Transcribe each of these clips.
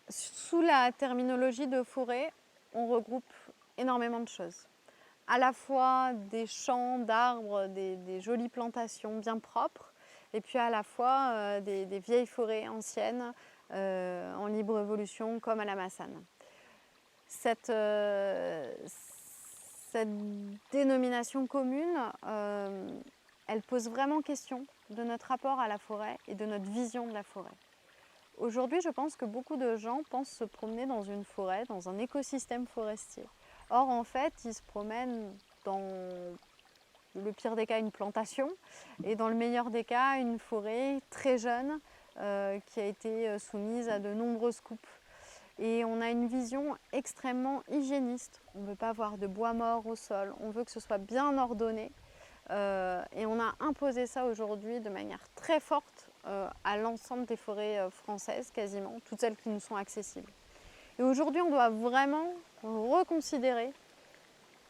Sous la terminologie de forêt, on regroupe énormément de choses. À la fois des champs d'arbres, des jolies plantations bien propres, et puis à la fois des vieilles forêts anciennes en libre évolution comme à la Massane. Cette, cette dénomination commune, elle pose vraiment question de notre rapport à la forêt et de notre vision de la forêt. Aujourd'hui, je pense que beaucoup de gens pensent se promener dans une forêt, dans un écosystème forestier. Or, en fait, ils se promènent dans le pire des cas une plantation et dans le meilleur des cas une forêt très jeune qui a été soumise à de nombreuses coupes. Et on a une vision extrêmement hygiéniste. On ne veut pas avoir de bois mort au sol, on veut que ce soit bien ordonné. Et on a imposé ça aujourd'hui de manière très forte à l'ensemble des forêts françaises, quasiment, toutes celles qui nous sont accessibles. Et aujourd'hui, on doit vraiment reconsidérer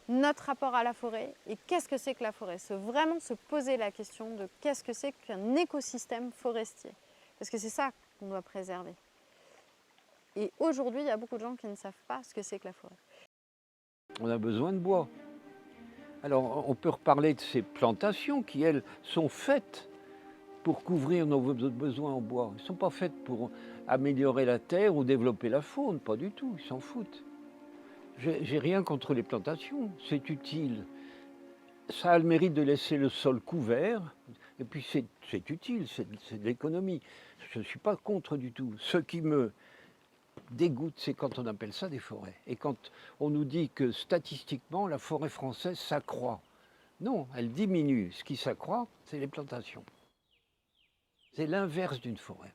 notre rapport à la forêt et qu'est-ce que c'est que la forêt. Vraiment se poser la question de qu'est-ce que c'est qu'un écosystème forestier. Parce que c'est ça qu'on doit préserver. Et aujourd'hui, il y a beaucoup de gens qui ne savent pas ce que c'est que la forêt. On a besoin de bois. Alors, on peut reparler de ces plantations qui, elles, sont faites pour couvrir nos besoins en bois. Elles ne sont pas faites pour améliorer la terre ou développer la faune, pas du tout, ils s'en foutent. J'ai rien contre les plantations, c'est utile. Ça a le mérite de laisser le sol couvert, et puis c'est utile, c'est de l'économie. Je ne suis pas contre du tout. Ce qui me dégoûte, c'est quand on appelle ça des forêts. Et quand on nous dit que statistiquement, la forêt française s'accroît. Non, elle diminue. Ce qui s'accroît, c'est les plantations. C'est l'inverse d'une forêt.